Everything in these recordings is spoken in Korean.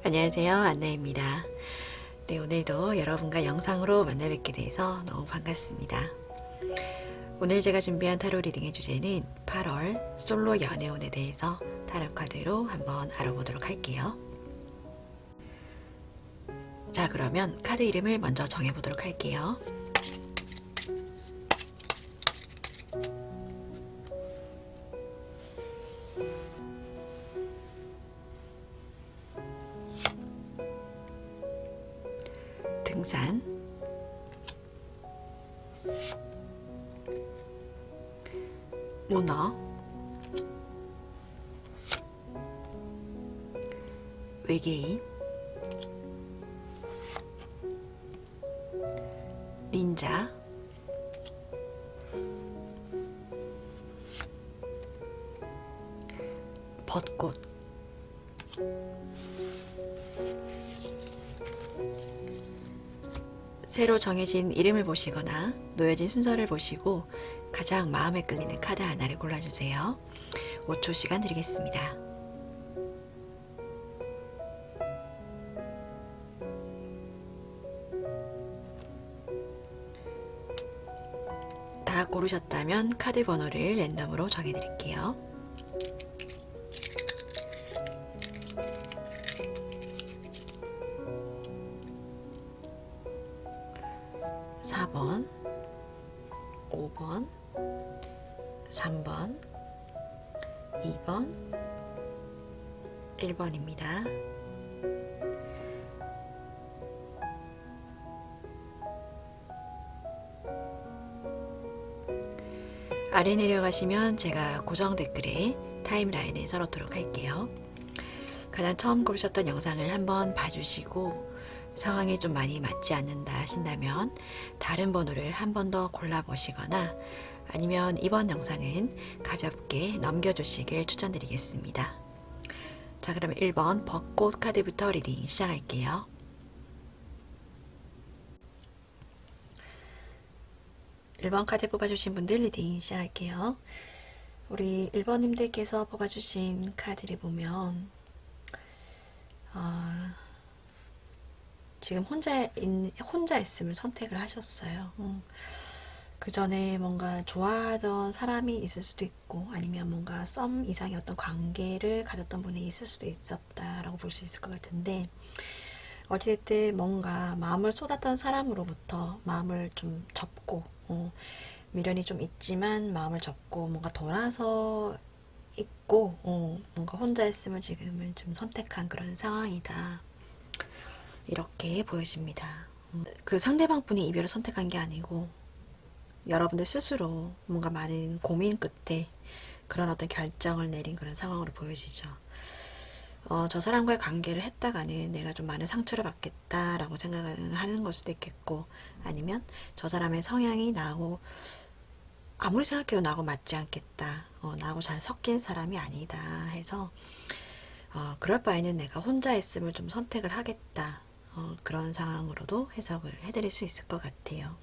안녕하세요, 안나입니다. 네, 오늘도 여러분과 영상으로 만나 뵙게 돼서 너무 반갑습니다. 오늘 제가 준비한 타로 리딩의 주제는 8월 솔로 연애운에 대해서 타로 카드로 한번 알아보도록 할게요. 자, 그러면 카드 이름을 먼저 정해보도록 할게요. 등산, 문어, 외계인, 닌자, 벚꽃, 새로 정해진 이름을 보시거나 놓여진 순서를 보시고 가장 마음에 끌리는 카드 하나를 골라주세요. 5초 시간 드리겠습니다. 다 고르셨다면 카드 번호를 랜덤으로 정해드릴게요. 4번, 5번, 3번, 2번, 1번입니다. 아래 내려가시면 제가 고정 댓글에 타임라인에 써놓도록 할게요. 가장 처음 고르셨던 영상을 한번 봐주시고 상황이 좀 많이 맞지 않는다 하신다면 다른 번호를 한 번 더 골라보시거나 아니면 이번 영상은 가볍게 넘겨주시길 추천드리겠습니다. 자, 그럼 1번 벚꽃 카드부터 리딩 시작할게요. (1번) 카드 뽑아주신 분들 리딩 시작할게요. 우리 1번님들께서 뽑아주신 카드를 보면 지금 혼자 있음을 선택을 하셨어요. 그 전에 뭔가 좋아하던 사람이 있을 수도 있고 아니면 뭔가 썸 이상의 어떤 관계를 가졌던 분이 있을 수도 있었다라고 볼 수 있을 것 같은데, 어찌됐든 뭔가 마음을 쏟았던 사람으로부터 마음을 좀 접고 미련이 좀 있지만 마음을 접고 뭔가 돌아서 있고 뭔가 혼자 있음을 지금은 좀 선택한 그런 상황이다, 이렇게 보여집니다. 그 상대방 분이 이별을 선택한 게 아니고 여러분들 스스로 뭔가 많은 고민 끝에 그런 어떤 결정을 내린 그런 상황으로 보여지죠. 저 사람과의 관계를 했다가는 내가 좀 많은 상처를 받겠다라고 생각을 하는 걸 수도 있겠고, 아니면 저 사람의 성향이 나하고 아무리 생각해도 나하고 맞지 않겠다, 나하고 잘 섞인 사람이 아니다 해서 그럴 바에는 내가 혼자 있음을 좀 선택을 하겠다, 그런 상황으로도 해석을 해드릴 수 있을 것 같아요.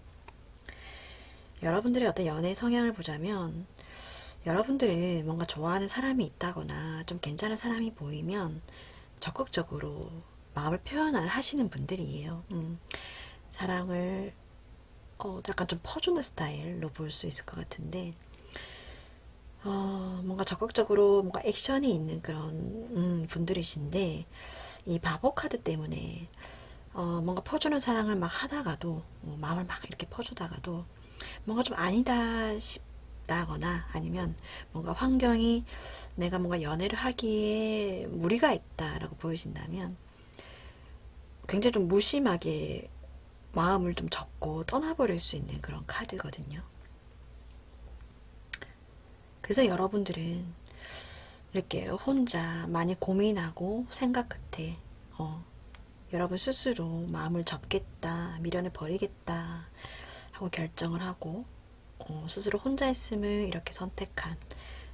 여러분들의 어떤 연애 성향을 보자면 여러분들이 뭔가 좋아하는 사람이 있다거나 좀 괜찮은 사람이 보이면 적극적으로 마음을 표현을 하시는 분들이에요. 사랑을 약간 좀 퍼주는 스타일로 볼 수 있을 것 같은데, 뭔가 적극적으로 뭔가 액션이 있는 그런 분들이신데, 이 바보 카드 때문에 뭔가 퍼주는 사랑을 막 하다가도 마음을 막 이렇게 퍼주다가도 뭔가 좀 아니다 싶다거나 아니면 뭔가 환경이 내가 뭔가 연애를 하기에 무리가 있다라고 보여진다면 굉장히 좀 무심하게 마음을 좀 접고 떠나버릴 수 있는 그런 카드거든요. 그래서 여러분들은 이렇게 혼자 많이 고민하고 생각 끝에 여러분 스스로 마음을 접겠다, 미련을 버리겠다 하고 결정을 하고 스스로 혼자 있음을 이렇게 선택한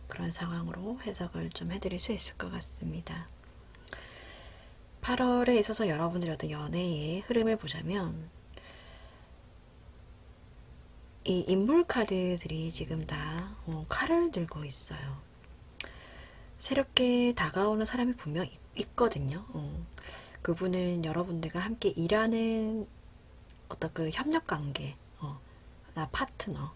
그런 상황으로 해석을 좀 해드릴 수 있을 것 같습니다. 8월에 있어서 여러분들의 어떤 연애의 흐름을 보자면 이 인물 카드들이 지금 다 칼을 들고 있어요. 새롭게 다가오는 사람이 분명 있거든요. 그분은 여러분들과 함께 일하는 어떤 그 협력 관계, 파트너,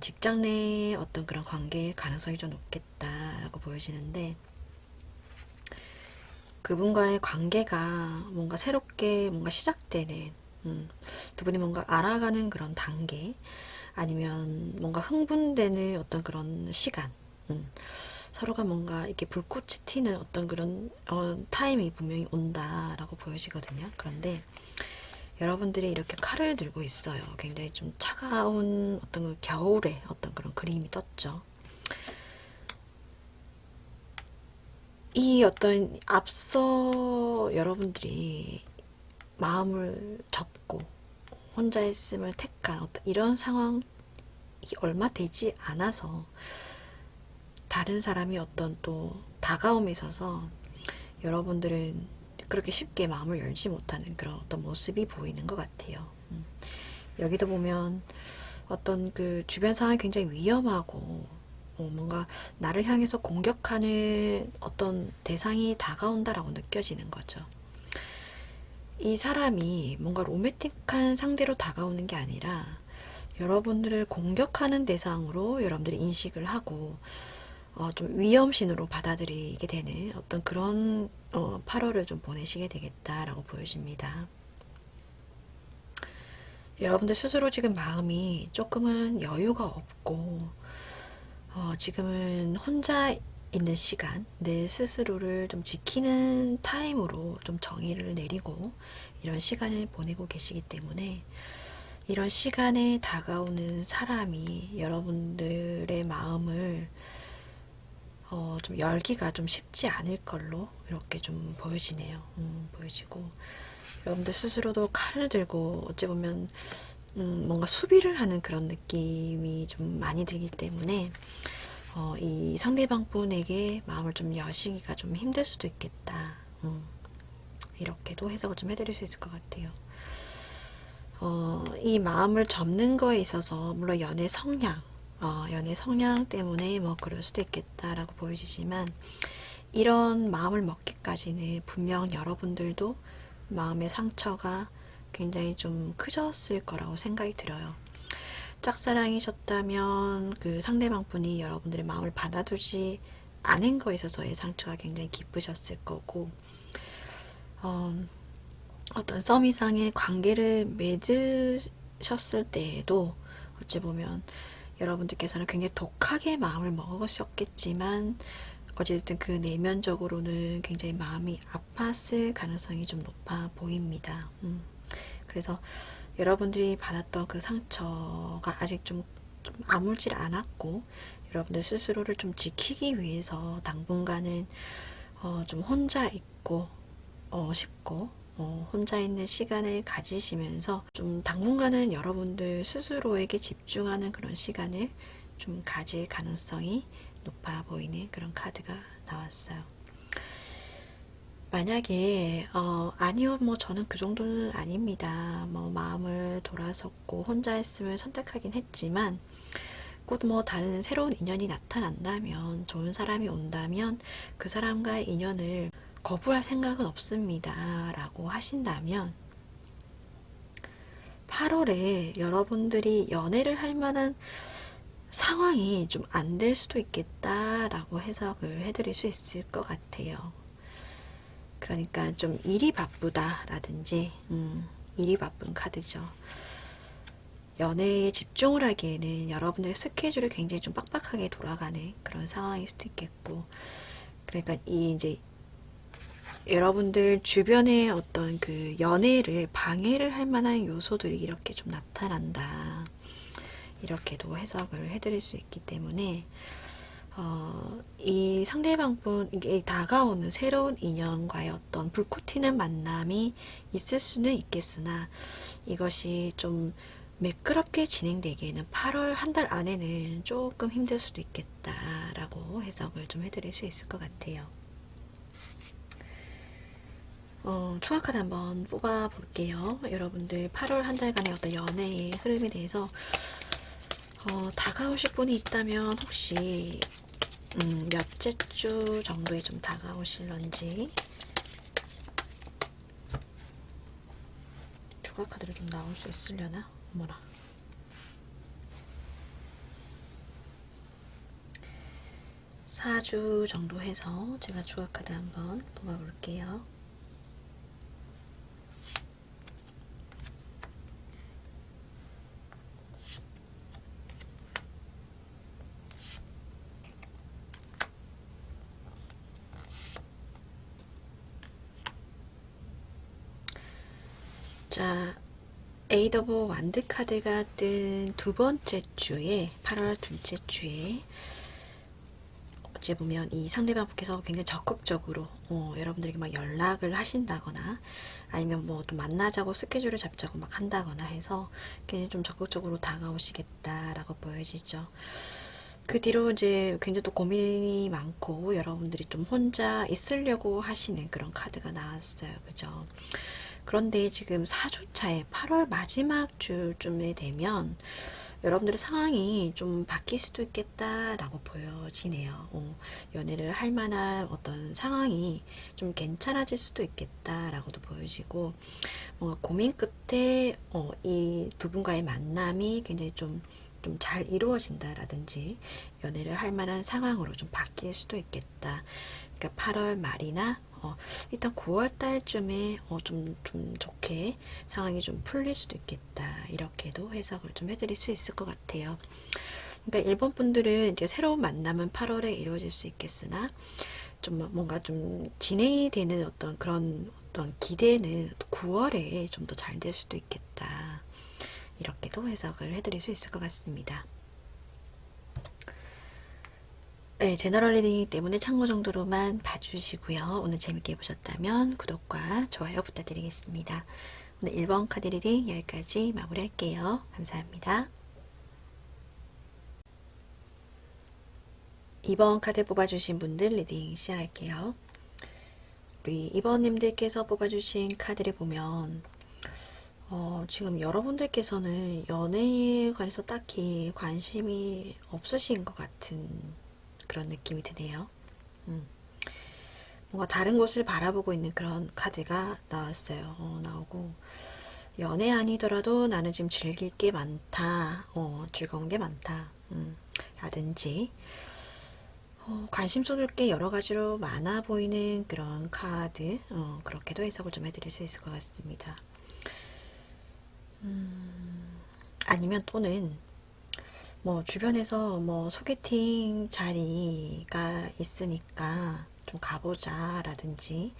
직장 내의 어떤 그런 관계일 가능성이 좀 높겠다라고 보여지는데, 그분과의 관계가 뭔가 새롭게 뭔가 시작되는, 두 분이 뭔가 알아가는 그런 단계, 아니면 뭔가 흥분되는 어떤 그런 시간, 서로가 뭔가 이렇게 불꽃이 튀는 어떤 그런 타임이 분명히 온다라고 보여지거든요. 그런데 여러분들이 이렇게 칼을 들고 있어요. 굉장히 좀 차가운 어떤 그 겨울의 어떤 그런 그림이 떴죠. 이 어떤 앞서 여러분들이 마음을 접고 혼자 있음을 택한 어떤 이런 상황이 얼마 되지 않아서 다른 사람이 어떤 또 다가옴에 있어서 여러분들은 그렇게 쉽게 마음을 열지 못하는 그런 어떤 모습이 보이는 것 같아요. 여기도 보면 어떤 그 주변 상황이 굉장히 위험하고 뭔가 나를 향해서 공격하는 어떤 대상이 다가온다라고 느껴지는 거죠. 이 사람이 뭔가 로맨틱한 상대로 다가오는 게 아니라 여러분들을 공격하는 대상으로 여러분들이 인식을 하고 좀 위험신으로 받아들이게 되는 어떤 그런 8월을 좀 보내시게 되겠다라고 보여집니다. 여러분들 스스로 지금 마음이 조금은 여유가 없고 지금은 혼자 있는 시간, 내 스스로를 좀 지키는 타임으로 좀 정의를 내리고 이런 시간을 보내고 계시기 때문에 이런 시간에 다가오는 사람이 여러분들의 마음을 좀 열기가 좀 쉽지 않을 걸로 이렇게 좀 보여지네요. 보여지고 여러분들 스스로도 칼을 들고 어찌 보면 뭔가 수비를 하는 그런 느낌이 좀 많이 들기 때문에 이 상대방 분에게 마음을 좀 여시기가 좀 힘들 수도 있겠다. 이렇게도 해석을 좀 해드릴 수 있을 것 같아요. 이 마음을 접는 거에 있어서 물론 연애 성향 때문에 뭐 그럴 수도 있겠다라고 보여지지만 이런 마음을 먹기까지는 분명 여러분들도 마음의 상처가 굉장히 좀 크셨을 거라고 생각이 들어요. 짝사랑이셨다면 그 상대방 분이 여러분들의 마음을 받아두지 않은 거에 있어서의 상처가 굉장히 깊으셨을 거고 어떤 썸 이상의 관계를 맺으셨을 때에도 어찌 보면 여러분들께서는 굉장히 독하게 마음을 먹으셨겠지만 어쨌든 그 내면적으로는 굉장히 마음이 아팠을 가능성이 좀 높아 보입니다. 그래서 여러분들이 받았던 그 상처가 아직 좀 아물질 않았고 여러분들 스스로를 좀 지키기 위해서 당분간은 좀 혼자 있고 싶고 혼자 있는 시간을 가지시면서 좀 당분간은 여러분들 스스로에게 집중하는 그런 시간을 좀 가질 가능성이 높아 보이는 그런 카드가 나왔어요. 만약에 아니요 뭐 저는 그 정도는 아닙니다. 뭐 마음을 돌아섰고 혼자 있음을 선택하긴 했지만 곧 뭐 다른 새로운 인연이 나타난다면 좋은 사람이 온다면 그 사람과의 인연을 거부할 생각은 없습니다 라고 하신다면 8월에 여러분들이 연애를 할 만한 상황이 좀 안 될 수도 있겠다라고 해석을 해드릴 수 있을 것 같아요. 그러니까 좀 일이 바쁘다라든지 일이 바쁜 카드죠. 연애에 집중을 하기에는 여러분들의 스케줄이 굉장히 좀 빡빡하게 돌아가는 그런 상황일 수도 있겠고 그러니까 이제 여러분들 주변에 어떤 그 연애를 방해를 할 만한 요소들이 이렇게 좀 나타난다. 이렇게도 해석을 해드릴 수 있기 때문에 이 상대방분에게 다가오는 새로운 인연과의 어떤 불꽃 튀는 만남이 있을 수는 있겠으나 이것이 좀 매끄럽게 진행되기에는 8월 한 달 안에는 조금 힘들 수도 있겠다라고 해석을 좀 해드릴 수 있을 것 같아요. 추가 카드 한번 뽑아 볼게요. 여러분들 8월 한 달간의 어떤 연애의 흐름에 대해서 다가오실 분이 있다면 혹시 몇째 주 정도에 좀 다가오실런지 추가 카드로 좀 나올 수 있으려나? 어머나. 4주 정도 해서 제가 추가 카드 한번 뽑아 볼게요. 자, 에이드 오브 완드 카드가 뜬 두 번째 주에 8월 둘째 주에 어찌 보면 이 상대방께서 굉장히 적극적으로 여러분들에게 막 연락을 하신다거나 아니면 뭐 또 만나자고 스케줄을 잡자고 막 한다거나 해서 굉장히 좀 적극적으로 다가오시겠다라고 보여지죠. 그 뒤로 이제 굉장히 또 고민이 많고 여러분들이 좀 혼자 있으려고 하시는 그런 카드가 나왔어요. 그죠? 그런데 지금 4주차에 8월 마지막 주쯤에 되면 여러분들의 상황이 좀 바뀔 수도 있겠다라고 보여지네요. 연애를 할 만한 어떤 상황이 좀 괜찮아질 수도 있겠다라고도 보여지고, 뭔가 고민 끝에 이 두 분과의 만남이 굉장히 좀 잘 이루어진다라든지 연애를 할 만한 상황으로 좀 바뀔 수도 있겠다. 그러니까 8월 말이나 일단 9월 달쯤에 좀 좋게 상황이 좀 풀릴 수도 있겠다. 이렇게도 해석을 좀 해드릴 수 있을 것 같아요. 그러니까 일본 분들은 이제 새로운 만남은 8월에 이루어질 수 있겠으나 좀 뭔가 좀 진행이 되는 어떤 그런 어떤 기대는 9월에 좀 더 잘 될 수도 있겠다. 이렇게도 해석을 해드릴 수 있을 것 같습니다. 네, 제너럴 리딩이기 때문에 참고 정도로만 봐주시고요. 오늘 재밌게 보셨다면 구독과 좋아요 부탁드리겠습니다. 오늘 1번 카드 리딩 여기까지 마무리할게요. 감사합니다. 2번 카드 뽑아주신 분들 리딩 시작할게요. 우리 2번님들께서 뽑아주신 카드를 보면 지금 여러분들께서는 연애에 관해서 딱히 관심이 없으신 것 같은 그런 느낌이 드네요. 뭔가 다른 곳을 바라보고 있는 그런 카드가 나왔어요. 나오고 연애 아니더라도 나는 지금 즐길 게 많다. 즐거운 게 많다. 라든지 관심 쏟을 게 여러 가지로 많아 보이는 그런 카드. 그렇게도 해석을 좀 해드릴 수 있을 것 같습니다. 아니면 또는 뭐 주변에서 뭐 소개팅 자리가 있으니까 좀 가보자 라든지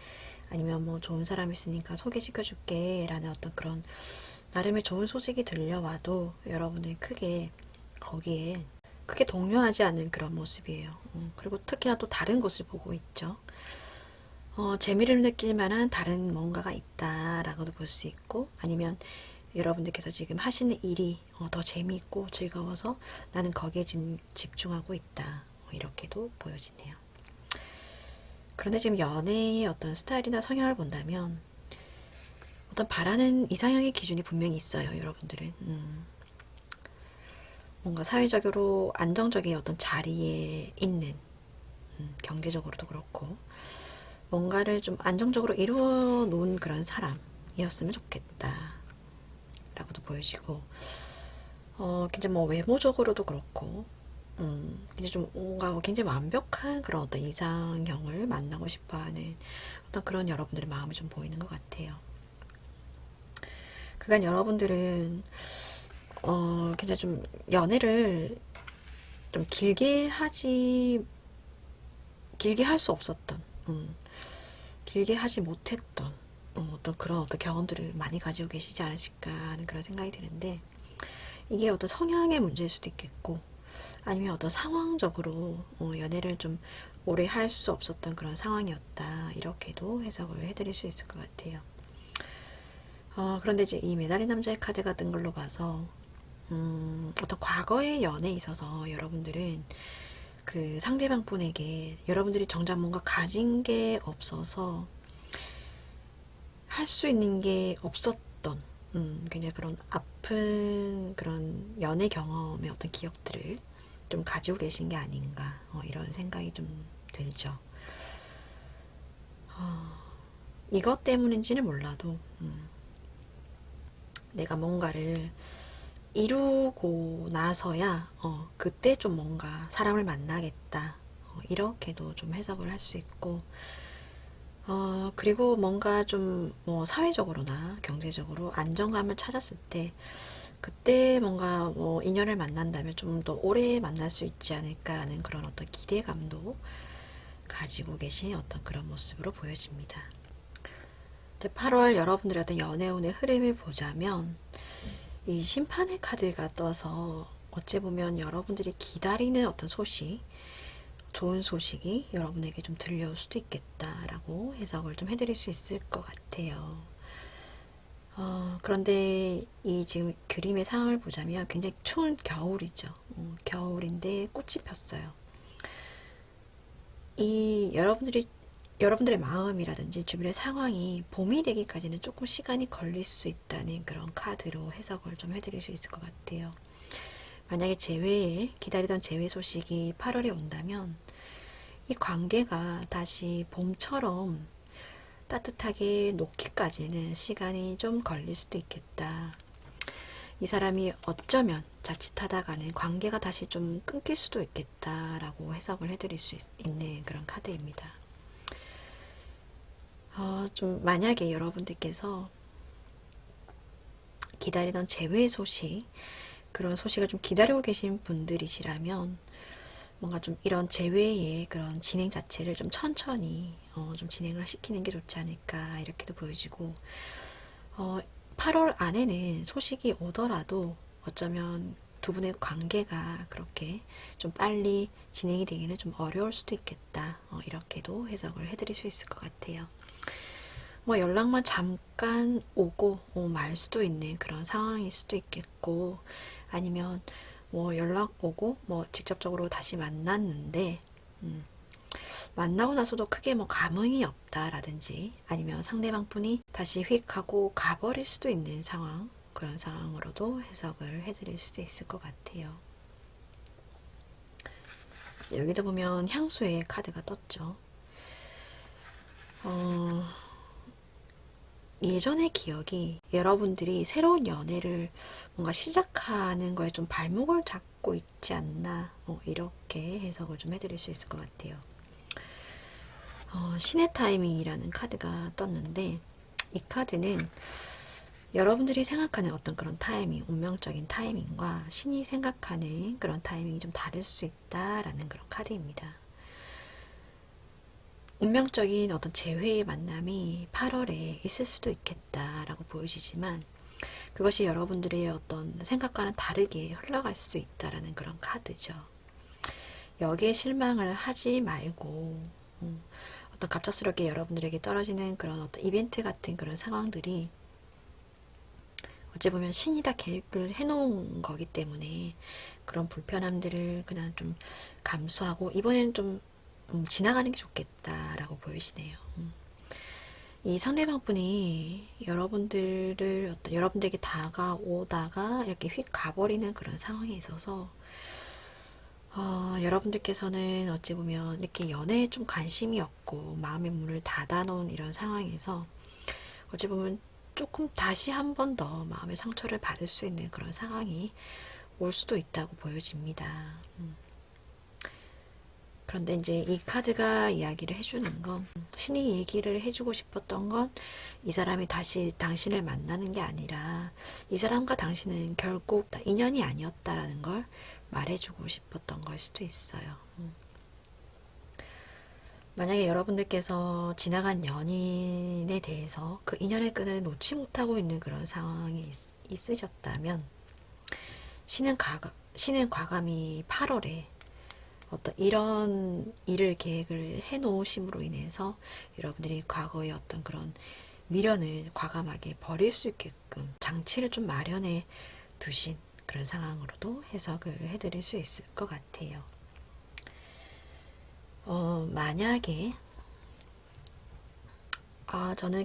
아니면 뭐 좋은 사람 있으니까 소개시켜 줄게 라는 어떤 그런 나름의 좋은 소식이 들려와도 여러분이 크게 거기에 크게 동요하지 않는 그런 모습이에요. 그리고 특히나 또 다른 곳을 보고 있죠. 재미를 느낄 만한 다른 뭔가가 있다라고도 볼 수 있고 아니면 여러분들께서 지금 하시는 일이 더 재미있고 즐거워서 나는 거기에 지금 집중하고 있다. 이렇게도 보여지네요. 그런데 지금 연애의 어떤 스타일이나 성향을 본다면 어떤 바라는 이상형의 기준이 분명히 있어요. 여러분들은 뭔가 사회적으로 안정적인 어떤 자리에 있는 경제적으로도 그렇고 뭔가를 좀 안정적으로 이루어 놓은 그런 사람이었으면 좋겠다 라고도 보여지고 굉장히 뭐 외모적으로도 그렇고 굉장히 좀 뭔가 굉장히 완벽한 그런 어떤 이상형을 만나고 싶어하는 어떤 그런 여러분들의 마음이 좀 보이는 것 같아요. 그간 여러분들은 굉장히 좀 연애를 좀 길게 할 수 없었던 길게 하지 못했던 어떤 그런 어떤 경험들을 많이 가지고 계시지 않으실까 하는 그런 생각이 드는데 이게 어떤 성향의 문제일 수도 있겠고 아니면 어떤 상황적으로 연애를 좀 오래 할 수 없었던 그런 상황이었다 이렇게도 해석을 해드릴 수 있을 것 같아요. 그런데 이제 이 매달린 남자의 카드가 뜬 걸로 봐서 어떤 과거의 연애에 있어서 여러분들은 그 상대방 분에게 여러분들이 정작 뭔가 가진 게 없어서 할 수 있는 게 없었던, 굉장히 그런 아픈 그런 연애 경험의 어떤 기억들을 좀 가지고 계신 게 아닌가, 이런 생각이 좀 들죠. 이것 때문인지는 몰라도, 내가 뭔가를 이루고 나서야, 그때 좀 뭔가 사람을 만나겠다. 이렇게도 좀 해석을 할 수 있고, 그리고 뭔가 좀 뭐 사회적으로나 경제적으로 안정감을 찾았을 때, 그때 뭔가 뭐 인연을 만난다면 좀 더 오래 만날 수 있지 않을까 하는 그런 어떤 기대감도 가지고 계신 어떤 그런 모습으로 보여집니다. 8월 여러분들의 어떤 연애운의 흐름을 보자면, 이 심판의 카드가 떠서 어찌 보면 여러분들이 기다리는 어떤 소식, 좋은 소식이 여러분에게 좀 들려올 수도 있겠다라고 해석을 좀 해드릴 수 있을 것 같아요. 그런데 이 지금 그림의 상황을 보자면 굉장히 추운 겨울이죠. 겨울인데 꽃이 폈어요. 이 여러분들의 마음이라든지 주변의 상황이 봄이 되기까지는 조금 시간이 걸릴 수 있다는 그런 카드로 해석을 좀 해드릴 수 있을 것 같아요. 만약에 기다리던 재회 소식이 8월에 온다면 이 관계가 다시 봄처럼 따뜻하게 녹기까지는 시간이 좀 걸릴 수도 있겠다. 이 사람이 어쩌면 자칫하다가는 관계가 다시 좀 끊길 수도 있겠다라고 해석을 해드릴 수 있는 그런 카드입니다. 좀 만약에 여러분들께서 기다리던 재회 소식, 그런 소식을 좀 기다리고 계신 분들이시라면 뭔가 좀 이런 재회의 그런 진행 자체를 좀 천천히 좀 진행을 시키는 게 좋지 않을까 이렇게도 보여지고, 8월 안에는 소식이 오더라도 어쩌면 두 분의 관계가 그렇게 좀 빨리 진행이 되기는 좀 어려울 수도 있겠다, 이렇게도 해석을 해드릴 수 있을 것 같아요. 뭐 연락만 잠깐 오고 말 수도 있는 그런 상황일 수도 있겠고, 아니면 뭐 연락 오고 뭐 직접적으로 다시 만났는데 만나고 나서도 크게 뭐 감흥이 없다라든지, 아니면 상대방 분이 다시 휙 하고 가버릴 수도 있는 상황, 그런 상황으로도 해석을 해드릴 수도 있을 것 같아요. 여기도 보면 향수의 카드가 떴죠. 예전의 기억이 여러분들이 새로운 연애를 뭔가 시작하는 거에 좀 발목을 잡고 있지 않나, 이렇게 해석을 좀 해드릴 수 있을 것 같아요. 신의 타이밍이라는 카드가 떴는데, 이 카드는 여러분들이 생각하는 어떤 그런 타이밍, 운명적인 타이밍과 신이 생각하는 그런 타이밍이 좀 다를 수 있다라는 그런 카드입니다. 운명적인 어떤 재회의 만남이 8월에 있을 수도 있겠다라고 보여지지만, 그것이 여러분들의 어떤 생각과는 다르게 흘러갈 수 있다라는 그런 카드죠. 여기에 실망을 하지 말고, 어떤 갑작스럽게 여러분들에게 떨어지는 그런 어떤 이벤트 같은 그런 상황들이 어찌 보면 신이 다 계획을 해놓은 거기 때문에 그런 불편함들을 그냥 좀 감수하고 이번에는 좀 지나가는 게 좋겠다라고 보이시네요. 이 상대방 분이 여러분들에게 다가오다가 이렇게 휙 가버리는 그런 상황에 있어서, 여러분들께서는 어찌 보면 이렇게 연애에 좀 관심이 없고 마음의 문을 닫아놓은 이런 상황에서 어찌 보면 조금 다시 한 번 더 마음의 상처를 받을 수 있는 그런 상황이 올 수도 있다고 보여집니다. 그런데 이제 이 카드가 이야기를 해주는 건, 신이 얘기를 해주고 싶었던 건 이 사람이 다시 당신을 만나는 게 아니라 이 사람과 당신은 결국 인연이 아니었다라는 걸 말해주고 싶었던 걸 수도 있어요. 만약에 여러분들께서 지나간 연인에 대해서 그 인연의 끈을 놓지 못하고 있는 그런 상황이 있으셨다면, 신은 과감히 8월에 어떤 이런 일을 계획을 해 놓으심으로 인해서 여러분들이 과거의 어떤 그런 미련을 과감하게 버릴 수 있게끔 장치를 좀 마련해 두신 그런 상황으로도 해석을 해드릴 수 있을 것 같아요. 만약에 저는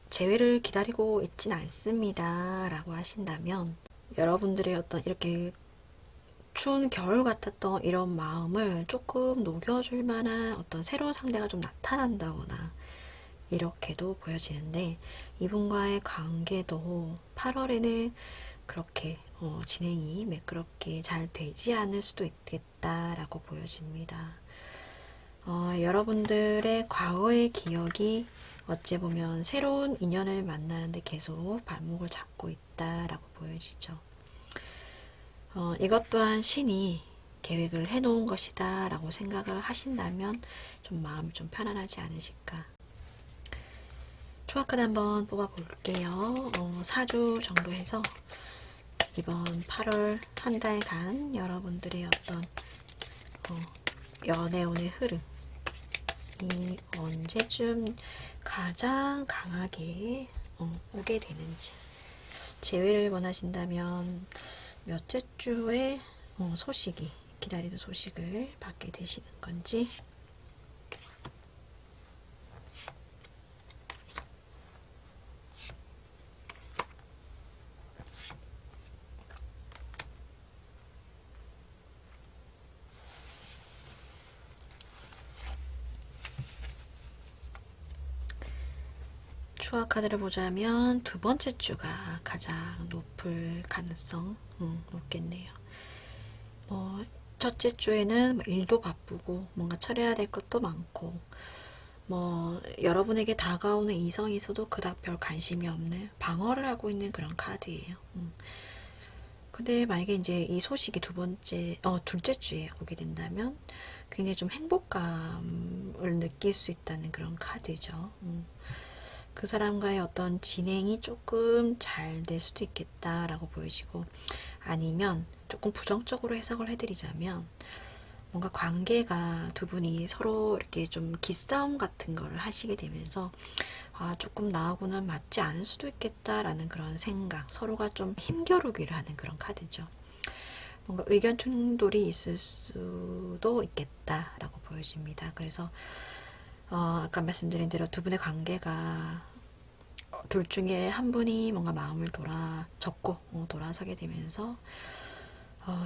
재회를 기다리고 있진 않습니다 라고 하신다면, 여러분들의 어떤 이렇게 추운 겨울 같았던 이런 마음을 조금 녹여줄 만한 어떤 새로운 상대가 좀 나타난다거나 이렇게도 보여지는데, 이분과의 관계도 8월에는 그렇게 진행이 매끄럽게 잘 되지 않을 수도 있겠다라고 보여집니다. 여러분들의 과거의 기억이 어찌 보면 새로운 인연을 만나는데 계속 발목을 잡고 있다라고 보여지죠. 이것 또한 신이 계획을 해놓은 것이다 라고 생각을 하신다면 좀 마음이 좀 편안하지 않으실까. 초합카드 한번 뽑아볼게요. 4주 정도 해서 이번 8월 한 달간 여러분들의 어떤 연애운의 흐름, 이 언제쯤 가장 강하게 오게 되는지, 재회를 원하신다면 몇째 주에 소식이, 기다리는 소식을 받게 되시는 건지, 추억 카드를 보자면 두 번째 주가 가장 높을 가능성 높겠네요. 첫째 주에는 일도 바쁘고 뭔가 처리해야 될 것도 많고, 여러분에게 다가오는 이성이 있어도 그닥 별 관심이 없는, 방어를 하고 있는 그런 카드예요. 근데 만약에 이제 이 소식이 둘째 주에 오게 된다면 굉장히 좀 행복감을 느낄 수 있다는 그런 카드죠. 그 사람과의 어떤 진행이 조금 잘 될 수도 있겠다라고 보여지고, 아니면 조금 부정적으로 해석을 해드리자면, 뭔가 관계가 두 분이 서로 이렇게 좀 기싸움 같은 걸 하시게 되면서 조금 나하고는 맞지 않을 수도 있겠다라는 그런 생각, 서로가 좀 힘겨루기를 하는 그런 카드죠. 뭔가 의견 충돌이 있을 수도 있겠다라고 보여집니다. 그래서 아까 말씀드린 대로 두 분의 관계가 둘 중에 한 분이 뭔가 마음을 접고 돌아서게 되면서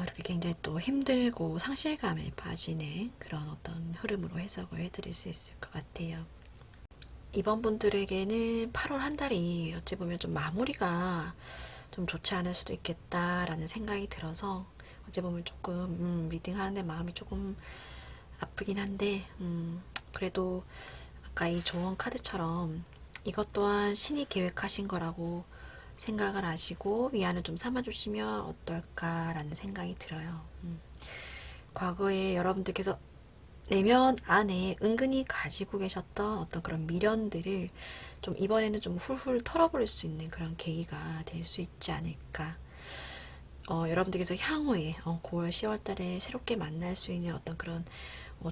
이렇게 굉장히 또 힘들고 상실감에 빠지는 그런 어떤 흐름으로 해석을 해드릴 수 있을 것 같아요. 이번 분들에게는 8월 한 달이 어찌 보면 좀 마무리가 좀 좋지 않을 수도 있겠다라는 생각이 들어서, 어찌 보면 조금 리딩하는데 마음이 조금 아프긴 한데, 그래도 아까 이 조언 카드처럼 이것 또한 신이 계획하신 거라고 생각을 하시고 위안을 좀 삼아주시면 어떨까라는 생각이 들어요. 과거에 여러분들께서 내면 안에 은근히 가지고 계셨던 어떤 그런 미련들을 좀 이번에는 좀 훌훌 털어버릴 수 있는 그런 계기가 될 수 있지 않을까. 여러분들께서 향후에 9월, 10월 달에 새롭게 만날 수 있는 어떤 그런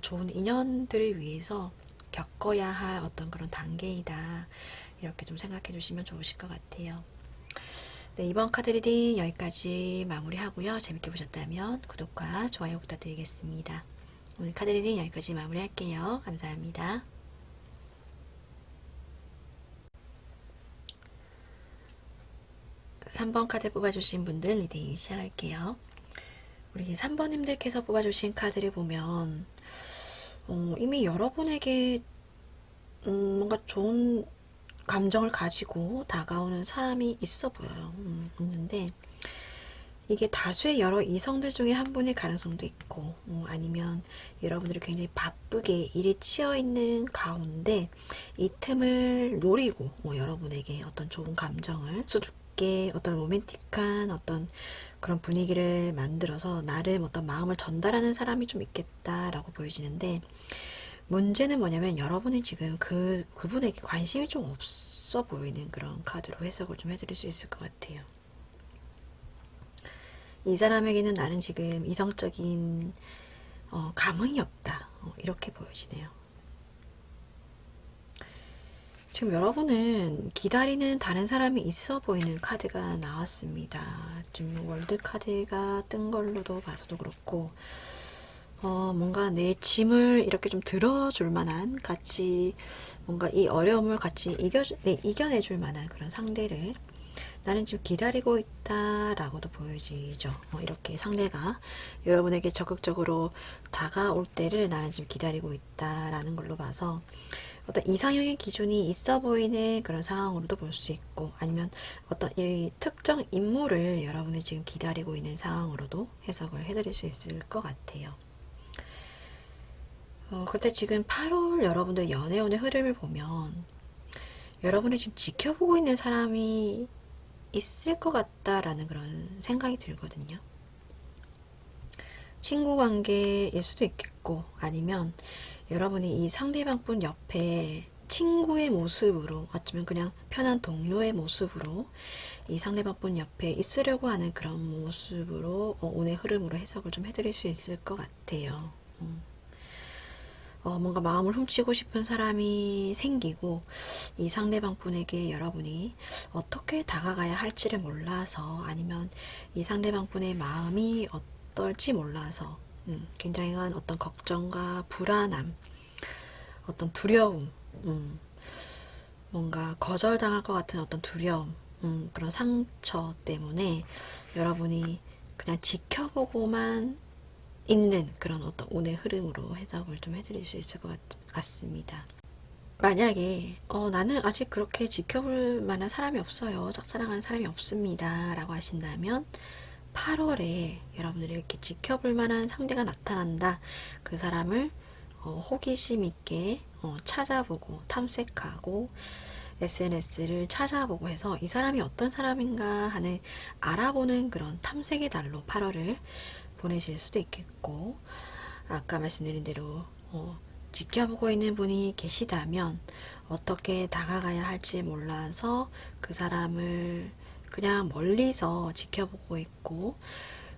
좋은 인연들을 위해서 겪어야 할 어떤 그런 단계이다, 이렇게 좀 생각해 주시면 좋으실 것 같아요. 네, 이번 카드 리딩 여기까지 마무리하고요. 재밌게 보셨다면 구독과 좋아요 부탁드리겠습니다. 오늘 카드 리딩 여기까지 마무리할게요. 감사합니다. 3번 카드 뽑아주신 분들 리딩 시작할게요. 우리 3번님들께서 뽑아주신 카드를 보면 이미 여러분에게 뭔가 좋은 감정을 가지고 다가오는 사람이 있어 보여요. 있는데 이게 다수의 여러 이성들 중에 한 분일 가능성도 있고, 아니면 여러분들이 굉장히 바쁘게 일에 치여 있는 가운데 이 틈을 노리고 여러분에게 어떤 좋은 감정을 수줍게 어떤 로맨틱한 어떤 그런 분위기를 만들어서 나름 어떤 마음을 전달하는 사람이 좀 있겠다라고 보여지는데, 문제는 뭐냐면 여러분이 지금 그분에게 관심이 좀 없어 보이는 그런 카드로 해석을 좀 해드릴 수 있을 것 같아요. 이 사람에게는 나는 지금 이성적인 감흥이 없다, 이렇게 보여지네요. 지금 여러분은 기다리는 다른 사람이 있어 보이는 카드가 나왔습니다. 지금 월드 카드가 뜬 걸로도 봐서도 그렇고, 뭔가 내 짐을 이렇게 좀 들어줄 만한, 같이 뭔가 이 어려움을 같이 이겨내줄 만한 그런 상대를 나는 지금 기다리고 있다라고도 보여지죠. 이렇게 상대가 여러분에게 적극적으로 다가올 때를 나는 지금 기다리고 있다라는 걸로 봐서 어떤 이상형의 기준이 있어 보이는 그런 상황으로도 볼 수 있고, 아니면 어떤 이 특정 인물을 여러분이 지금 기다리고 있는 상황으로도 해석을 해드릴 수 있을 것 같아요. 근데 지금 8월 여러분들 연애운의 흐름을 보면 여러분이 지금 지켜보고 있는 사람이 있을 것 같다라는 그런 생각이 들거든요. 친구 관계일 수도 있겠고, 아니면 여러분이 이 상대방 분 옆에 친구의 모습으로, 어쩌면 그냥 편한 동료의 모습으로 이 상대방 분 옆에 있으려고 하는 그런 모습으로 운의 흐름으로 해석을 좀 해드릴 수 있을 것 같아요. 뭔가 마음을 훔치고 싶은 사람이 생기고, 이 상대방 분에게 여러분이 어떻게 다가가야 할지를 몰라서, 아니면 이 상대방 분의 마음이 어떨지 몰라서 굉장한 어떤 걱정과 불안함, 어떤 두려움, 뭔가 거절당할 것 같은 어떤 두려움, 그런 상처 때문에 여러분이 그냥 지켜보고만 있는 그런 어떤 운의 흐름으로 해석을 좀 해드릴 수 있을 것 같습니다. 만약에 나는 아직 그렇게 지켜볼 만한 사람이 없어요, 짝사랑하는 사람이 없습니다 라고 하신다면, 8월에 여러분들이 이렇게 지켜볼 만한 상대가 나타난다. 그 사람을 호기심 있게 찾아보고 탐색하고 SNS를 찾아보고 해서 이 사람이 어떤 사람인가 하는 알아보는 그런 탐색의 달로 8월을 보내실 수도 있겠고, 아까 말씀드린 대로 지켜보고 있는 분이 계시다면 어떻게 다가가야 할지 몰라서 그 사람을 그냥 멀리서 지켜보고 있고,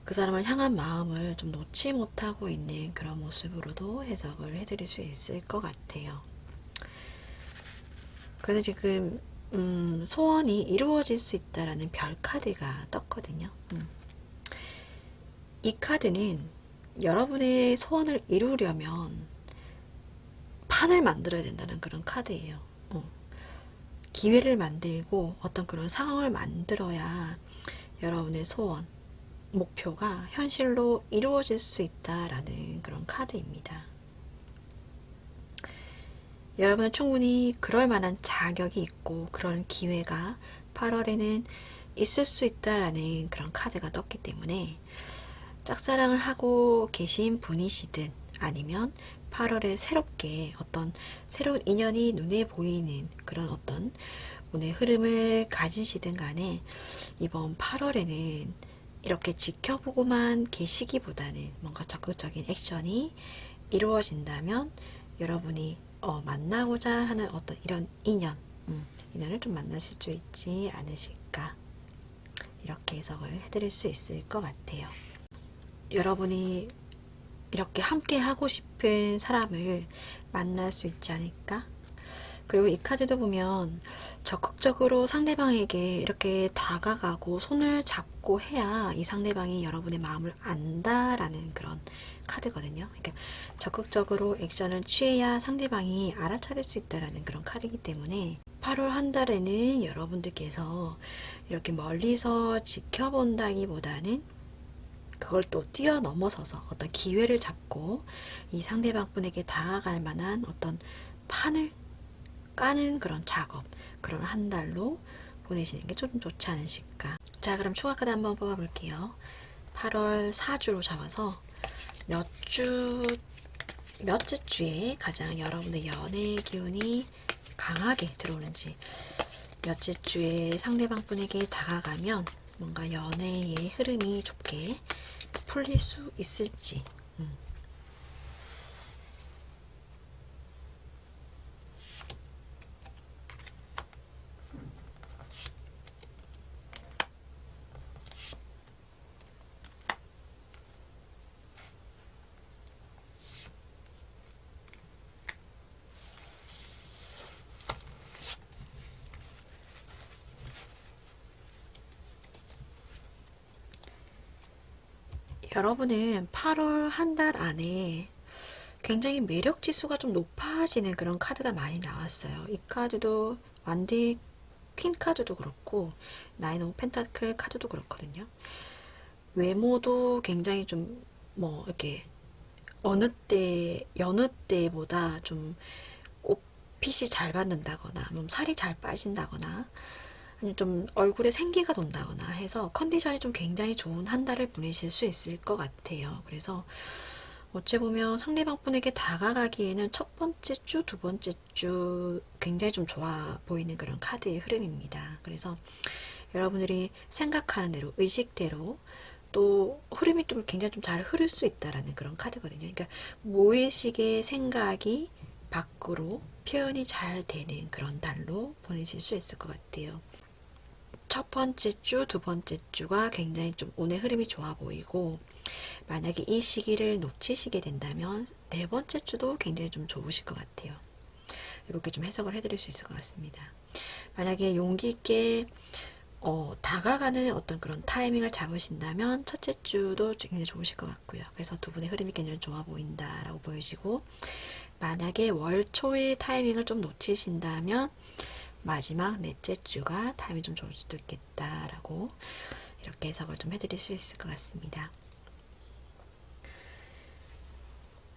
그 사람을 향한 마음을 좀 놓지 못하고 있는 그런 모습으로도 해석을 해드릴 수 있을 것 같아요. 그런데 지금 소원이 이루어질 수 있다라는 별 카드가 떴거든요. 이 카드는 여러분의 소원을 이루려면 판을 만들어야 된다는 그런 카드예요. 기회를 만들고 어떤 그런 상황을 만들어야 여러분의 소원, 목표가 현실로 이루어질 수 있다라는 그런 카드입니다. 여러분은 충분히 그럴 만한 자격이 있고 그런 기회가 8월에는 있을 수 있다라는 그런 카드가 떴기 때문에, 짝사랑을 하고 계신 분이시든 아니면 8월에 새롭게 어떤 새로운 인연이 눈에 보이는 그런 어떤 운의 흐름을 가지시든 간에, 이번 8월에는 이렇게 지켜보고만 계시기보다는 뭔가 적극적인 액션이 이루어진다면 여러분이 만나고자 하는 어떤 이런 인연을 좀 만나실 수 있지 않으실까, 이렇게 해석을 해드릴 수 있을 것 같아요. 여러분이 이렇게 함께 하고 싶은 사람을 만날 수 있지 않을까? 그리고 이 카드도 보면 적극적으로 상대방에게 이렇게 다가가고 손을 잡고 해야 이 상대방이 여러분의 마음을 안다라는 그런 카드거든요. 그러니까 적극적으로 액션을 취해야 상대방이 알아차릴 수 있다라는 그런 카드이기 때문에, 8월 한 달에는 여러분들께서 이렇게 멀리서 지켜본다기보다는 그걸 또 뛰어넘어서서 어떤 기회를 잡고 이 상대방 분에게 다가갈 만한 어떤 판을 까는 그런 작업, 그런 한 달로 보내시는 게 좀 좋지 않으실까. 자, 그럼 추가 카드 한번 뽑아볼게요. 8월 4주로 잡아서 몇째 주에 가장 여러분의 연애 기운이 강하게 들어오는지, 몇째 주에 상대방 분에게 다가가면 뭔가 연애의 흐름이 좋게 풀릴 수 있을지. 여러분은 8월 한 달 안에 굉장히 매력 지수가 좀 높아지는 그런 카드가 많이 나왔어요. 이 카드도 완디 퀸 카드도 그렇고 나인 오브 펜타클 카드도 그렇거든요. 외모도 굉장히 좀 뭐 이렇게 여느 때보다 좀 옷핏이 잘 받는다거나 좀 살이 잘 빠진다거나 아니면 좀 얼굴에 생기가 돈다거나 해서 컨디션이 좀 굉장히 좋은 한 달을 보내실 수 있을 것 같아요. 그래서 어찌 보면 상대방 분에게 다가가기에는 첫 번째 주, 두 번째 주 굉장히 좀 좋아 보이는 그런 카드의 흐름입니다. 그래서 여러분들이 생각하는 대로, 의식대로 또 흐름이 좀 굉장히 좀 잘 흐를 수 있다라는 그런 카드거든요. 그러니까 무의식의 생각이 밖으로 표현이 잘 되는 그런 달로 보내실 수 있을 것 같아요. 첫 번째 주, 두 번째 주가 굉장히 좀 운의 흐름이 좋아 보이고, 만약에 이 시기를 놓치시게 된다면 네 번째 주도 굉장히 좀 좋으실 것 같아요. 이렇게 좀 해석을 해드릴 수 있을 것 같습니다. 만약에 용기 있게 다가가는 어떤 그런 타이밍을 잡으신다면 첫째 주도 굉장히 좋으실 것 같고요. 그래서 두 분의 흐름이 굉장히 좋아 보인다라고 보여지고, 만약에 월 초의 타이밍을 좀 놓치신다면 마지막 넷째 주가 타이밍이 좀 좋을 수도 있겠다라고 이렇게 해석을 좀 해드릴 수 있을 것 같습니다.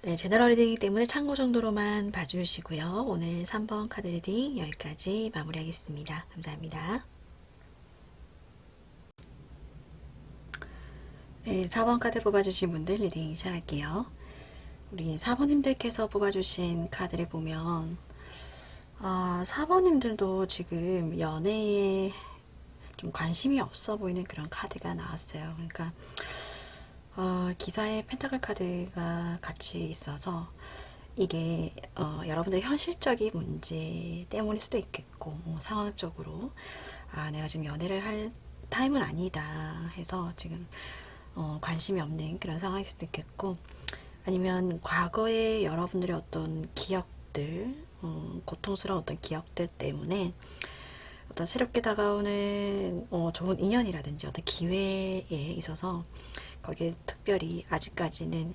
네, 제너럴 리딩이기 때문에 참고 정도로만 봐주시고요. 오늘 3번 카드 리딩 여기까지 마무리하겠습니다. 감사합니다. 네, 4번 카드 뽑아주신 분들 리딩 시작할게요. 우리 4번님들께서 뽑아주신 카드를 보면 4번님들도 지금 연애에 좀 관심이 없어 보이는 그런 카드가 나왔어요. 그러니까 기사에 펜타클 카드가 같이 있어서 이게 여러분들 현실적인 문제 때문일 수도 있겠고 상황적으로 내가 지금 연애를 할 타임은 아니다 해서 지금 관심이 없는 그런 상황일 수도 있겠고, 아니면 과거에 여러분들의 어떤 기억들, 고통스러운 어떤 기억들 때문에 어떤 새롭게 다가오는 좋은 인연이라든지 어떤 기회에 있어서 거기에 특별히 아직까지는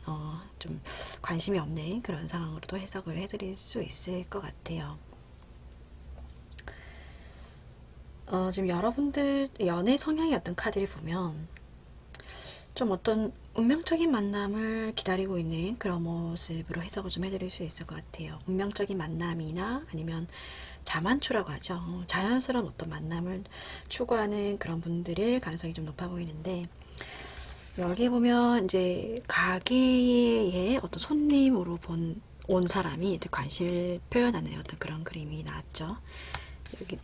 좀 관심이 없는 그런 상황으로도 해석을 해드릴 수 있을 것 같아요. 지금 여러분들 연애 성향의 어떤 카드를 보면 좀 어떤 운명적인 만남을 기다리고 있는 그런 모습으로 해석을 좀 해드릴 수 있을 것 같아요. 운명적인 만남이나 아니면 자만추라고 하죠. 자연스러운 어떤 만남을 추구하는 그런 분들의 가능성이 좀 높아 보이는데, 여기 보면 이제 가게에 어떤 손님으로 온 사람이 관심을 표현하는 어떤 그런 그림이 나왔죠.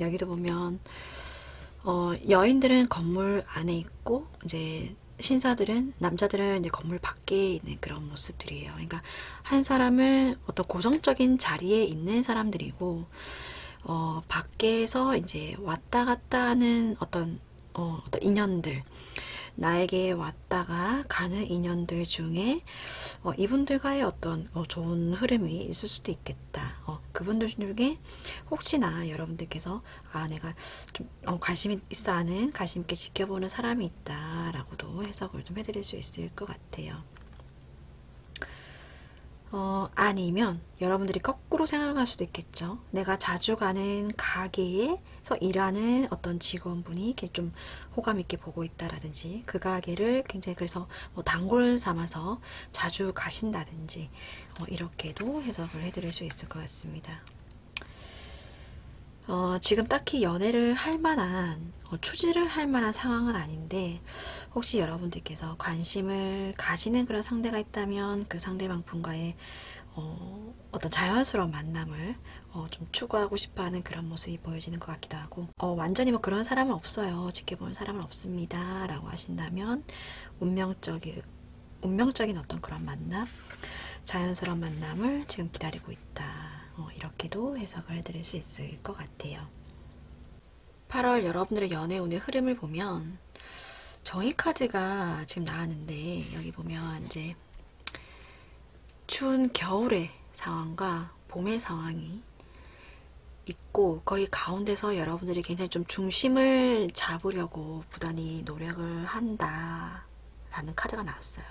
여기도 보면 여인들은 건물 안에 있고 이제 남자들은 이제 건물 밖에 있는 그런 모습들이에요. 그러니까 한 사람은 어떤 고정적인 자리에 있는 사람들이고, 밖에서 이제 왔다 갔다 하는 어떤 인연들, 나에게 왔다가 가는 인연들 중에 이분들과의 어떤 좋은 흐름이 있을 수도 있겠다. 그분들 중에 혹시나 여러분들께서 내가 좀 관심이 있어 하는, 관심 있게 지켜보는 사람이 있다라고도 해석을 좀 해드릴 수 있을 것 같아요. 아니면 여러분들이 거꾸로 생각할 수도 있겠죠. 내가 자주 가는 가게에서 일하는 어떤 직원분이 이렇게 좀 호감 있게 보고 있다라든지, 그 가게를 굉장히 그래서 단골 삼아서 자주 가신다든지, 이렇게도 해석을 해드릴 수 있을 것 같습니다. 지금 딱히 연애를 할 만한, 추지를 할 만한 상황은 아닌데, 혹시 여러분들께서 관심을 가지는 그런 상대가 있다면 그 상대방 분과의 어떤 자연스러운 만남을 좀 추구하고 싶어 하는 그런 모습이 보여지는 것 같기도 하고, 완전히 뭐 그런 사람은 없어요. 지켜보는 사람은 없습니다. 라고 하신다면, 운명적인 어떤 그런 만남, 자연스러운 만남을 지금 기다리고 있다. 이렇게도 해석을 해드릴 수 있을 것 같아요. 8월 여러분들의 연애 운의 흐름을 보면 정의 카드가 지금 나왔는데, 여기 보면 이제 추운 겨울의 상황과 봄의 상황이 있고, 거의 가운데서 여러분들이 굉장히 좀 중심을 잡으려고 부단히 노력을 한다 라는 카드가 나왔어요.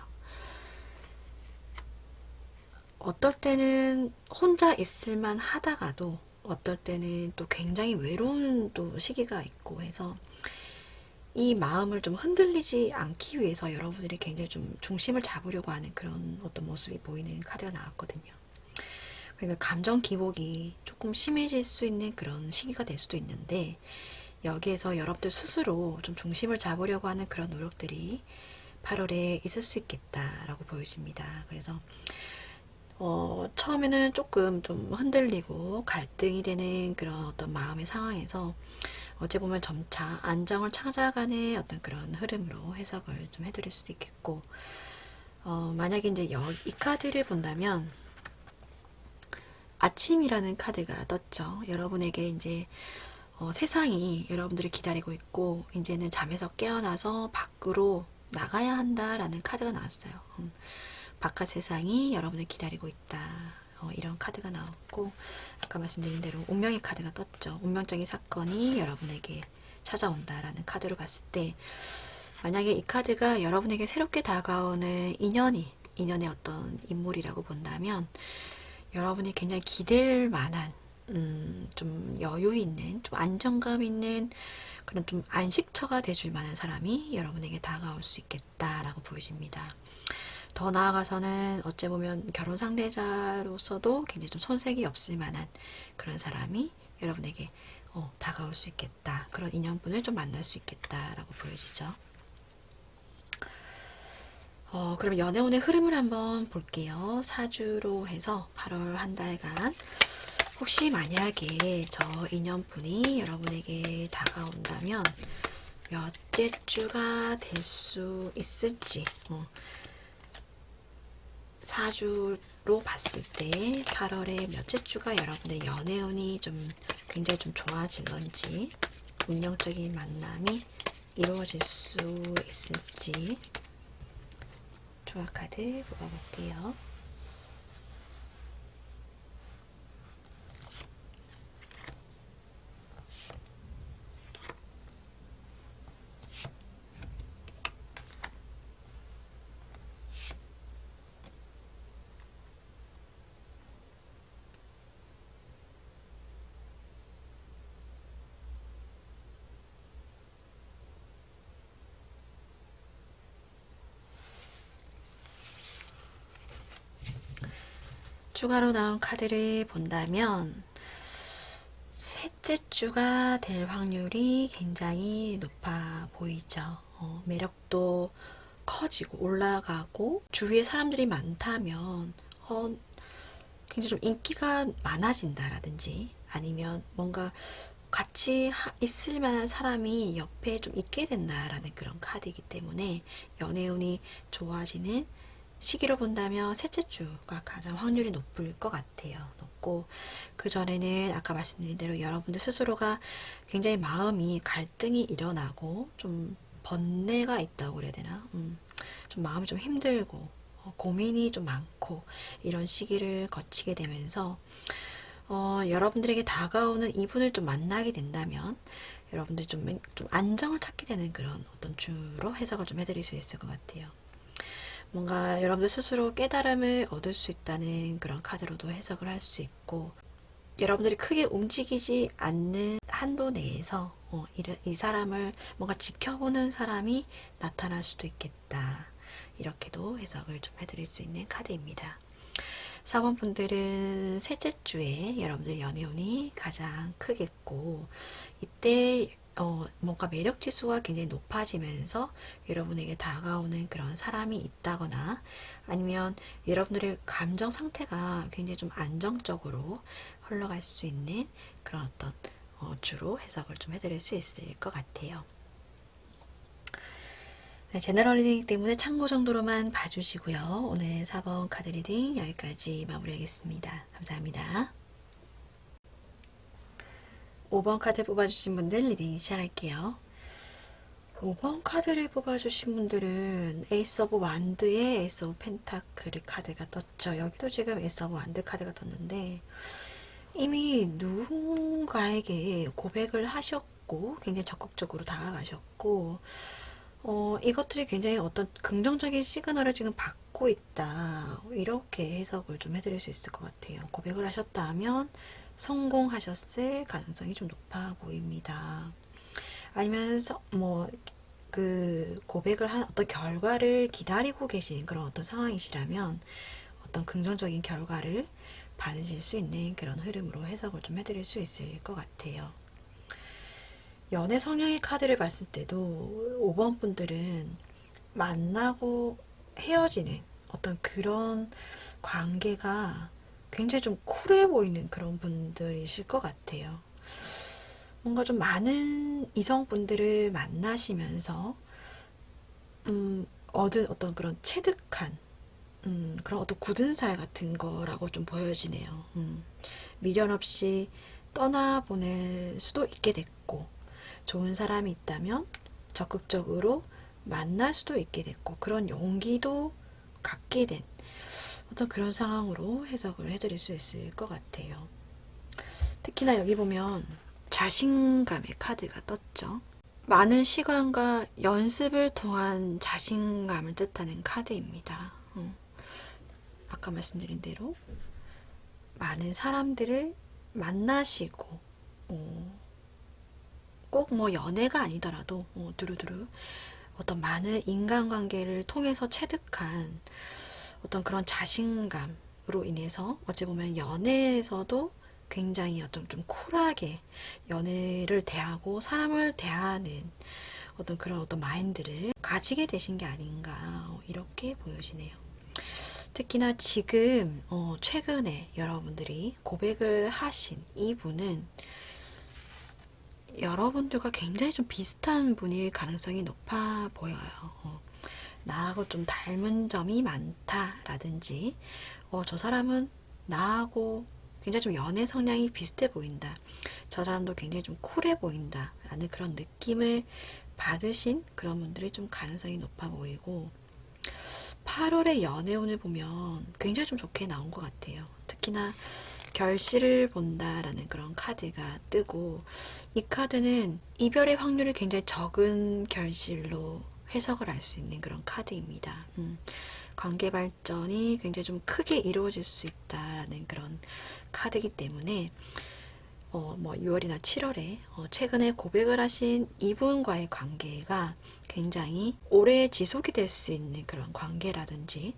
어떨 때는 혼자 있을만 하다가도 어떨 때는 또 굉장히 외로운 또 시기가 있고 해서 이 마음을 좀 흔들리지 않기 위해서 여러분들이 굉장히 좀 중심을 잡으려고 하는 그런 어떤 모습이 보이는 카드가 나왔거든요. 그러니까 감정 기복이 조금 심해질 수 있는 그런 시기가 될 수도 있는데 여기에서 여러분들 스스로 좀 중심을 잡으려고 하는 그런 노력들이 8월에 있을 수 있겠다라고 보여집니다. 그래서 처음에는 조금 좀 흔들리고 갈등이 되는 그런 어떤 마음의 상황에서 어찌 보면 점차 안정을 찾아가는 어떤 그런 흐름으로 해석을 좀 해드릴 수도 있겠고, 만약에 이제 이 카드를 본다면 아침이라는 카드가 떴죠. 여러분에게 이제 세상이 여러분들을 기다리고 있고 이제는 잠에서 깨어나서 밖으로 나가야 한다라는 카드가 나왔어요. 바깥 세상이 여러분을 기다리고 있다. 이런 카드가 나왔고 아까 말씀드린 대로 운명의 카드가 떴죠. 운명적인 사건이 여러분에게 찾아온다라는 카드로 봤을 때 만약에 이 카드가 여러분에게 새롭게 다가오는 인연의 어떤 인물이라고 본다면 여러분이 굉장히 기댈 만한 좀 여유 있는 좀 안정감 있는 그런 좀 안식처가 돼줄 만한 사람이 여러분에게 다가올 수 있겠다라고 보여집니다. 더 나아가서는 어찌 보면 결혼 상대자로서도 굉장히 좀 손색이 없을 만한 그런 사람이 여러분에게 다가올 수 있겠다. 그런 인연분을 좀 만날 수 있겠다라고 보여지죠. 그럼 연애운의 흐름을 한번 볼게요. 4주로 해서 8월 한 달간 혹시 만약에 저 인연분이 여러분에게 다가온다면 몇째 주가 될 수 있을지 4주로 봤을 때 8월에 몇째 주가 여러분의 연애운이 좀 굉장히 좀 좋아질런지 운명적인 만남이 이루어질 수 있을지 조화 카드 뽑아볼게요. 추가로 나온 카드를 본다면 셋째 주가 될 확률이 굉장히 높아 보이죠. 매력도 커지고 올라가고 주위에 사람들이 많다면 굉장히 좀 인기가 많아진다라든지 아니면 뭔가 같이 있을 만한 사람이 옆에 좀 있게 된다라는 그런 카드이기 때문에 연애운이 좋아지는 시기로 본다면 셋째 주가 가장 확률이 높을 것 같아요. 높고 그 전에는 아까 말씀드린 대로 여러분들 스스로가 굉장히 마음이 갈등이 일어나고 좀 번뇌가 있다고 그래야 되나? 좀 마음이 좀 힘들고 고민이 좀 많고 이런 시기를 거치게 되면서 여러분들에게 다가오는 이분을 좀 만나게 된다면 여러분들 좀 안정을 찾게 되는 그런 어떤 주로 해석을 좀 해드릴 수 있을 것 같아요. 뭔가 여러분들 스스로 깨달음을 얻을 수 있다는 그런 카드로도 해석을 할 수 있고 여러분들이 크게 움직이지 않는 한도 내에서 이 사람을 뭔가 지켜보는 사람이 나타날 수도 있겠다. 이렇게도 해석을 좀 해드릴 수 있는 카드입니다. 4번 분들은 셋째 주에 여러분들 연애운이 가장 크겠고 이때 뭔가 매력 지수가 굉장히 높아지면서 여러분에게 다가오는 그런 사람이 있다거나 아니면 여러분들의 감정 상태가 굉장히 좀 안정적으로 흘러갈 수 있는 그런 어떤 주로 해석을 좀 해드릴 수 있을 것 같아요. 네, 제너럴 리딩이기 때문에 참고 정도로만 봐주시고요. 오늘 4번 카드 리딩 여기까지 마무리하겠습니다. 감사합니다. 5번 카드 뽑아주신 분들 리딩 시작할게요. 5번 카드를 뽑아주신 분들은 에이스 오브 완드에 에이스 오브 펜타클 카드가 떴죠. 여기도 지금 에이스 오브 완드 카드가 떴는데 이미 누군가에게 고백을 하셨고 굉장히 적극적으로 다가가셨고 이것들이 굉장히 어떤 긍정적인 시그널을 지금 받고 받고 있다. 이렇게 해석을 좀 해드릴 수 있을 것 같아요. 고백을 하셨다 하면 성공하셨을 가능성이 좀 높아 보입니다. 아니면 그 고백을 한 어떤 결과를 기다리고 계신 그런 어떤 상황이시라면 어떤 긍정적인 결과를 받으실 수 있는 그런 흐름으로 해석을 좀 해드릴 수 있을 것 같아요. 연애 성향의 카드를 봤을 때도 5번 분들은 만나고 헤어지는 어떤 그런 관계가 굉장히 좀 쿨해 보이는 그런 분들이실 것 같아요. 뭔가 좀 많은 이성분들을 만나시면서 얻은 어떤 그런 체득한 그런 어떤 굳은 살 같은 거라고 좀 보여지네요. 미련 없이 떠나보낼 수도 있게 됐고, 좋은 사람이 있다면 적극적으로 만날 수도 있게 됐고, 그런 용기도 갖게 된 어떤 그런 상황으로 해석을 해드릴 수 있을 것 같아요. 특히나 여기 보면 자신감의 카드가 떴죠. 많은 시간과 연습을 통한 자신감을 뜻하는 카드입니다. 아까 말씀드린 대로 많은 사람들을 만나시고 꼭 뭐 연애가 아니더라도 두루두루 어떤 많은 인간관계를 통해서 체득한 어떤 그런 자신감으로 인해서 어찌 보면 연애에서도 굉장히 어떤 좀 쿨하게 연애를 대하고 사람을 대하는 어떤 그런 어떤 마인드를 가지게 되신 게 아닌가 이렇게 보여지네요. 특히나 지금 최근에 여러분들이 고백을 하신 이분은 여러분들과 굉장히 좀 비슷한 분일 가능성이 높아 보여요. 나하고 좀 닮은 점이 많다라든지 저 사람은 나하고 굉장히 좀 연애 성향이 비슷해 보인다. 저 사람도 굉장히 좀 쿨해 보인다. 라는 그런 느낌을 받으신 그런 분들이 좀 가능성이 높아 보이고 8월의 연애운을 보면 굉장히 좀 좋게 나온 것 같아요. 특히나 결실을 본다라는 그런 카드가 뜨고 이 카드는 이별의 확률이 굉장히 적은 결실로 해석을 할 수 있는 그런 카드입니다. 관계 발전이 굉장히 좀 크게 이루어질 수 있다라는 그런 카드이기 때문에 뭐 6월이나 7월에 최근에 고백을 하신 이분과의 관계가 굉장히 오래 지속이 될 수 있는 그런 관계라든지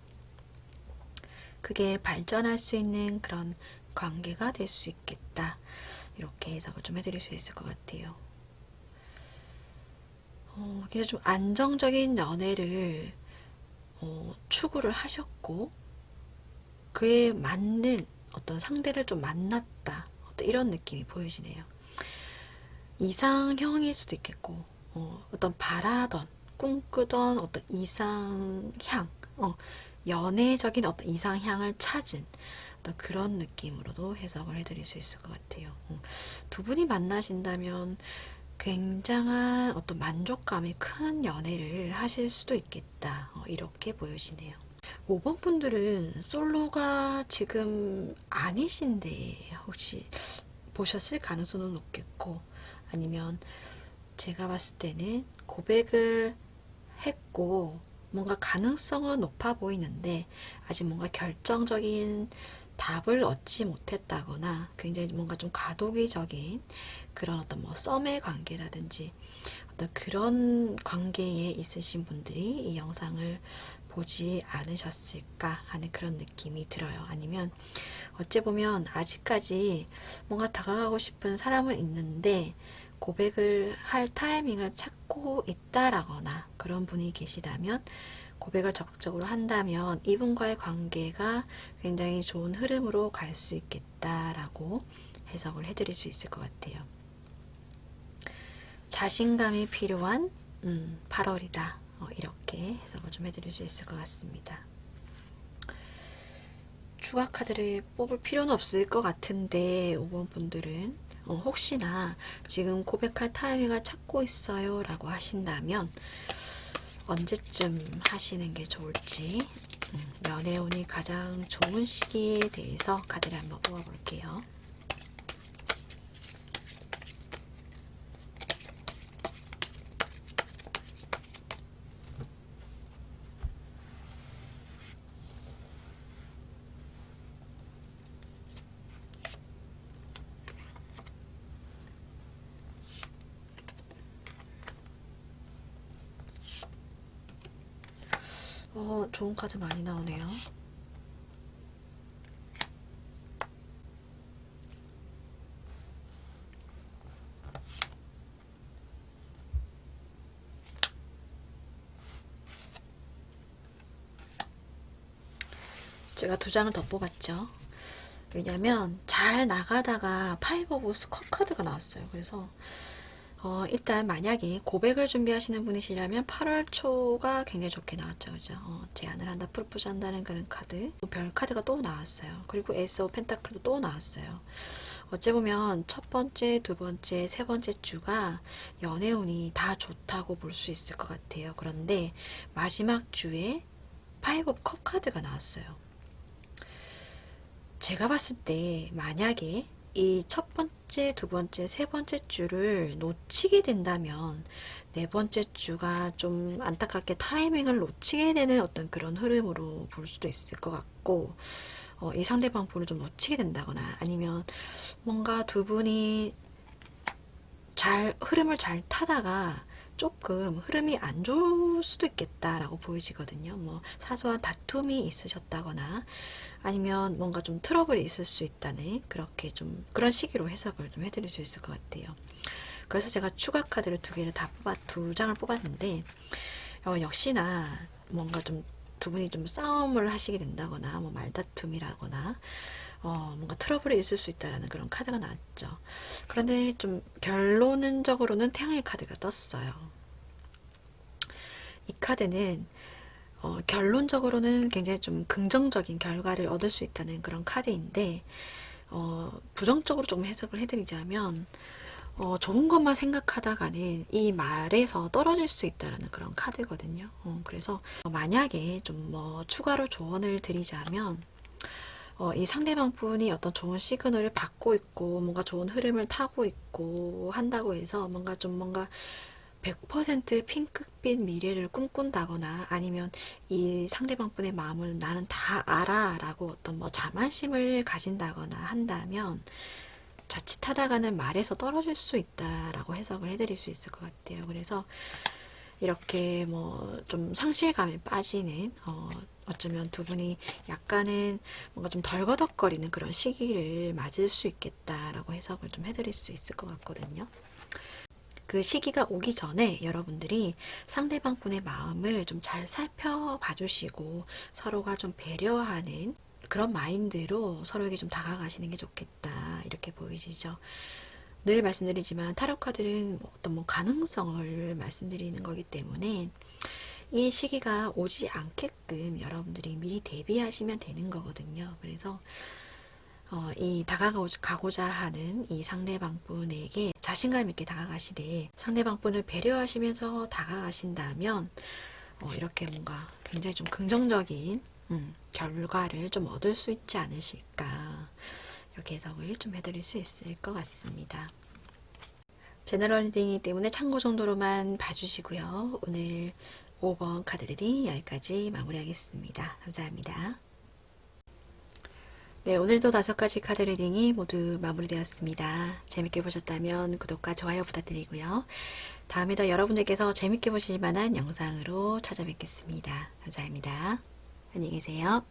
그게 발전할 수 있는 그런 관계가 될 수 있겠다. 이렇게 해석을 좀 해드릴 수 있을 것 같아요. 그래서 좀 안정적인 연애를 추구를 하셨고 그에 맞는 어떤 상대를 좀 만났다. 어떤 이런 느낌이 보여지네요. 이상형일 수도 있겠고 어떤 바라던 꿈꾸던 어떤 이상향 연애적인 어떤 이상향을 찾은 어떤 그런 느낌으로도 해석을 해드릴 수 있을 것 같아요. 두 분이 만나신다면 굉장한 어떤 만족감이 큰 연애를 하실 수도 있겠다. 이렇게 보여지네요. 5번 분들은 솔로가 지금 아니신데 혹시 보셨을 가능성은 높겠고 아니면 제가 봤을 때는 고백을 했고 뭔가 가능성은 높아 보이는데 아직 뭔가 결정적인 답을 얻지 못했다거나 굉장히 뭔가 좀 과도기적인 그런 어떤 뭐 썸의 관계라든지 어떤 그런 관계에 있으신 분들이 이 영상을 보지 않으셨을까 하는 그런 느낌이 들어요. 아니면 어찌 보면 아직까지 뭔가 다가가고 싶은 사람은 있는데 고백을 할 타이밍을 찾고 있다라거나 그런 분이 계시다면 고백을 적극적으로 한다면 이분과의 관계가 굉장히 좋은 흐름으로 갈 수 있겠다라고 해석을 해드릴 수 있을 것 같아요. 자신감이 필요한 8월이다. 이렇게 해석을 좀 해드릴 수 있을 것 같습니다. 추가 카드를 뽑을 필요는 없을 것 같은데 5번 분들은 혹시나 지금 고백할 타이밍을 찾고 있어요 라고 하신다면 언제쯤 하시는 게 좋을지 연애운이 가장 좋은 시기에 대해서 카드를 한번 뽑아볼게요. 좋은 카드 많이 나오네요. 제가 두 장을 더 뽑았죠. 왜냐면 잘 나가다가 파이브 오브 스컵 카드가 나왔어요. 그래서 일단 만약에 고백을 준비하시는 분이시라면 8월 초가 굉장히 좋게 나왔죠. 그죠? 제안을 한다, 프로포즈 한다는 그런 카드. 별 카드가 또 나왔어요. 그리고 에이스 오브 펜타클도 또 나왔어요. 어째 보면 첫 번째, 두 번째, 세 번째 주가 연애운이 다 좋다고 볼 수 있을 것 같아요. 그런데 마지막 주에 파이브 오브 컵 카드가 나왔어요. 제가 봤을 때 만약에 이 첫 번째, 두 번째, 세 번째 주를 놓치게 된다면 네 번째 주가 좀 안타깝게 타이밍을 놓치게 되는 어떤 그런 흐름으로 볼 수도 있을 것 같고, 이 상대방 분을 좀 놓치게 된다거나 아니면 뭔가 두 분이 흐름을 잘 타다가 조금 흐름이 안 좋을 수도 있겠다라고 보이시거든요. 뭐 사소한 다툼이 있으셨다거나 아니면 뭔가 좀 트러블이 있을 수 있다는 그렇게 좀 그런 시기로 해석을 좀 해드릴 수 있을 것 같아요. 그래서 제가 추가 카드를 두 장을 뽑았는데 역시나 뭔가 좀 두 분이 좀 싸움을 하시게 된다거나 뭐 말다툼이라거나 뭔가 트러블이 있을 수 있다라는 그런 카드가 나왔죠. 그런데 좀 결론적으로는 태양의 카드가 떴어요. 이 카드는 결론적으로는 굉장히 좀 긍정적인 결과를 얻을 수 있다는 그런 카드인데, 부정적으로 좀 해석을 해드리자면, 좋은 것만 생각하다가는 이 말에서 떨어질 수 있다는 그런 카드거든요. 그래서 만약에 좀 뭐 추가로 조언을 드리자면, 이 상대방 분이 어떤 좋은 시그널을 받고 있고, 뭔가 좋은 흐름을 타고 있고 한다고 해서 뭔가 100% 핑크빛 미래를 꿈꾼다거나 아니면 이 상대방 분의 마음을 나는 다 알아 라고 어떤 뭐 자만심을 가진다거나 한다면 자칫하다가는 말에서 떨어질 수 있다라고 해석을 해드릴 수 있을 것 같아요. 그래서 이렇게 뭐 좀 상실감에 빠지는 어쩌면 두 분이 약간은 뭔가 좀 덜거덕거리는 그런 시기를 맞을 수 있겠다라고 해석을 좀 해드릴 수 있을 것 같거든요. 그 시기가 오기 전에 여러분들이 상대방 분의 마음을 좀 잘 살펴봐 주시고 서로가 좀 배려하는 그런 마인드로 서로에게 좀 다가가시는 게 좋겠다 이렇게 보이시죠. 늘 말씀드리지만 타로 카드는 어떤 뭐 가능성을 말씀드리는 거기 때문에 이 시기가 오지 않게끔 여러분들이 미리 대비하시면 되는 거거든요. 그래서 이 다가가고자 하는 이 상대방 분에게 자신감 있게 다가가시되 상대방 분을 배려하시면서 다가가신다면 이렇게 뭔가 굉장히 좀 긍정적인 결과를 좀 얻을 수 있지 않으실까 이렇게 해석을 좀 해드릴 수 있을 것 같습니다. 제너럴 리딩이기 때문에 참고 정도로만 봐주시고요. 오늘 5번 카드 리딩 여기까지 마무리하겠습니다. 감사합니다. 네, 오늘도 5가지 카드 리딩이 모두 마무리되었습니다. 재밌게 보셨다면 구독과 좋아요 부탁드리고요. 다음에도 여러분들께서 재밌게 보실 만한 영상으로 찾아뵙겠습니다. 감사합니다. 안녕히 계세요.